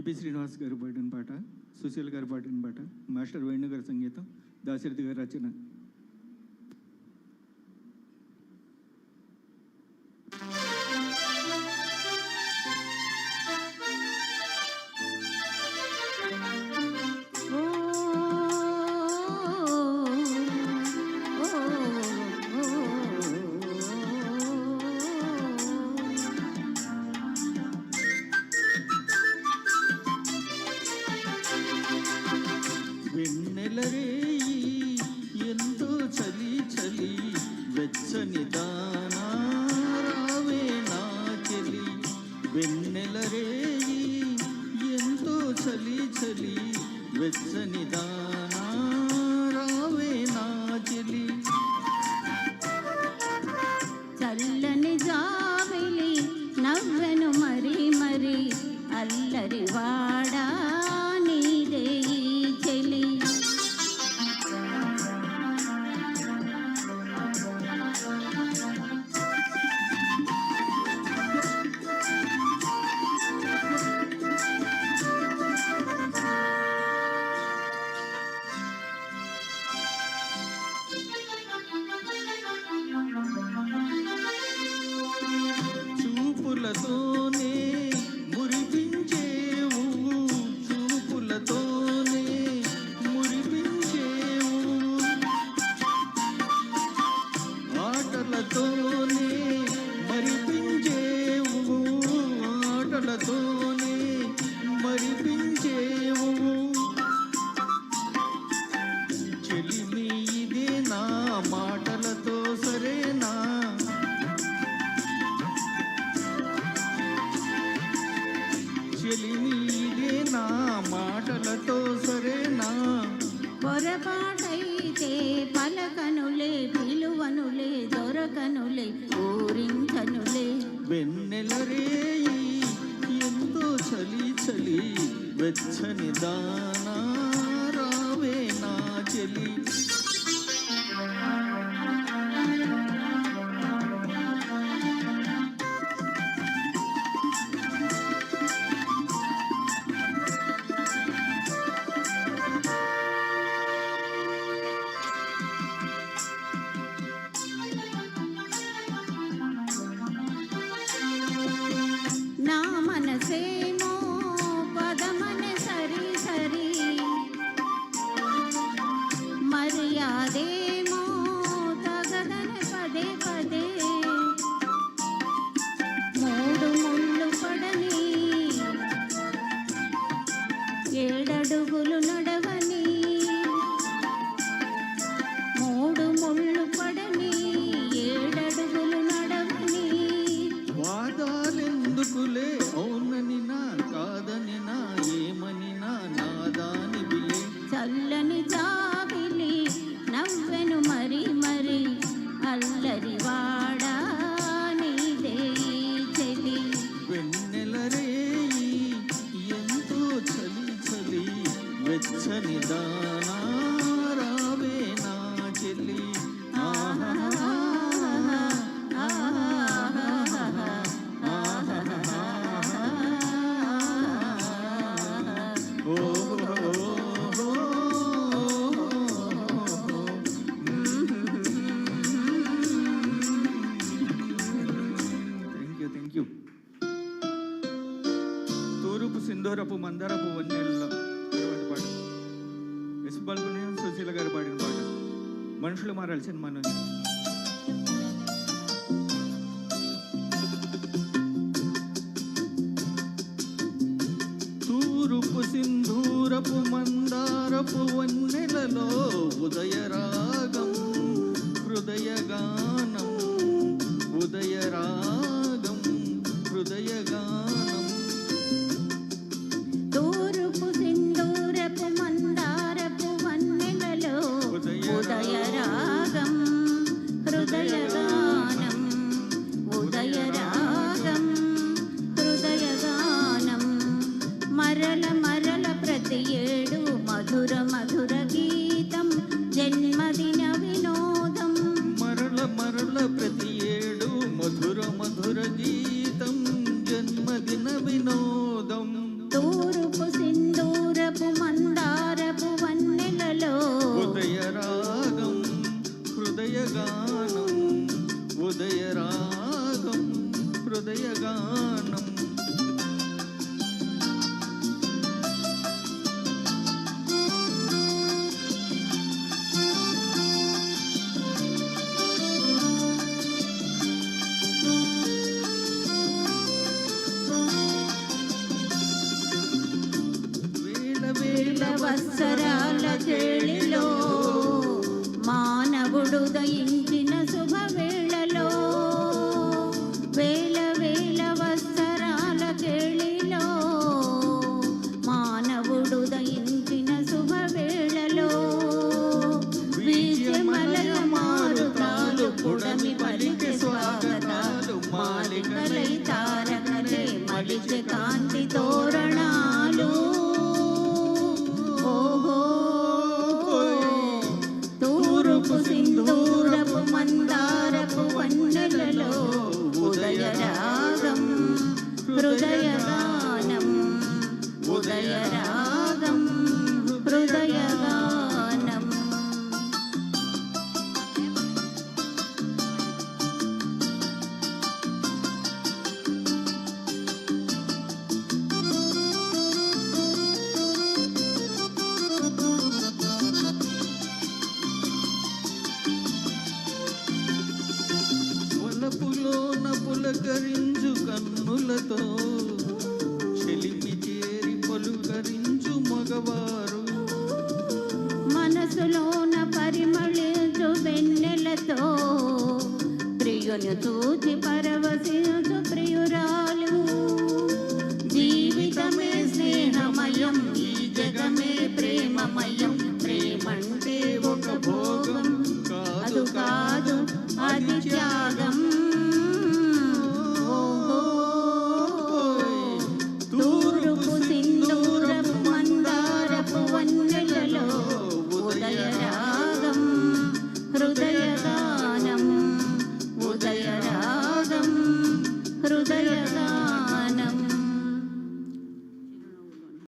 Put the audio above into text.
PP Srinivas గారు పాడిన పాట, సుశీల్ గారు పాడిన పాట, మాస్టర్ వేణు గారి సంగీతం, దాశరథి గారి రచన. వెన్నెలరేయి ఎంతో చలి చలి వెచ్చని దానా రావే నా చెలి. వెన్నెలరేయి ఎంతో చలి చలి వెచ్చని దానా రావే నా చెలి. చల్లని జాబిలి నవ్వెను మరి మరి అల్లరి వాడా నీదే చెలి. చూపులతోనే మురిపించేవు, చూపులతోనే మురిపించేవు, ఆటలతోనే మరిపించేవు, ఆటలతోనే మరిపించేవు. చెలిమి ఇదే నా మాటలతో సరేనా, చెలిమి ఇదే నా మాటలతో సరేనా. పొరపాటైతే పలకనులే పిలువనులే దొరకనులే ఊరించనులే. వెన్నెలరేయి ఎంతో చలి చలి వెచ్చని దానా రావే నా చెలి. నా మనసేమో పదమన సరి సరి మర్యాదేమో తగదన పదే పదే. మూడు ముళ్ళు పడని ఏడడుగులు నడవని, మూడు ముళ్ళు పడని ఏడడుగులు నడవని. వాదాలెందుకులే అవునని నా కాదని నా ఏమని నా నాదాని బిలే. చల్లని జాబిలి నవ్వెను మరి మరి అల్లరి వాడా నీదే చెలి. వెన్నెలరేయి ఎంతో చలి చలి వెచ్చని దానా రావే నా చెల్లి. Thank you. తూర్పు సింధూరపు మందారపు వన్నెల్లో పాట, ఎస్ బల్గుని సుశీల గారు పాడిన పాట, మనుషులు మారాలి సినిమా నుంచి. తూర్పు సింధూరపు మందారపు వన్నెలలో ఉదయరాగం హృదయగానం, ఉదయరాగం హృదయగానం. తూర్పు సింధూరపు మందారపు వన్నెలలో ఉదయరాగం హృదయగానం, ఉదయరాగం హృదయగానం. మరల మరల ప్రతి ఏడు మధుర మధుర గీతం జన్మదిన వినోదం. మరల మరల ప్రతి ఏడు మధుర మధుర గీతం జన్మదిన వినోదం. తూర్పు వత్సరాల కేళిలో మానవుడు దయించిన శుభవేళలో వేల వేల వత్సరాల కేళిలో మానవుడు దయించిన శుభవేళలో విజయమలయ మారుతాలు పుడమి పలికే స్వాగతాలు మాలికలై తారకలే మలిచే కాంతి తోరణాలు ఓహో తూర్పు సింధూరపు మందారపు వన్నెలలో ఉదయరాగం హృదయగానం ఉదయరాగం హృదయగానం వలపులోన పులకరించు కన్నులతో చెలిమి చేరి పలుకరించు మగవారు మనసులోన పరిమళించు వెన్నెలతో ప్రియుని చూచి పరవశించు ప్రియురాలు జీవితమే స్నేహమయం ఈ జగమే ప్రేమమయం ప్రేమంటే ఒక భోగం కాదు కాదు అది త్యాగం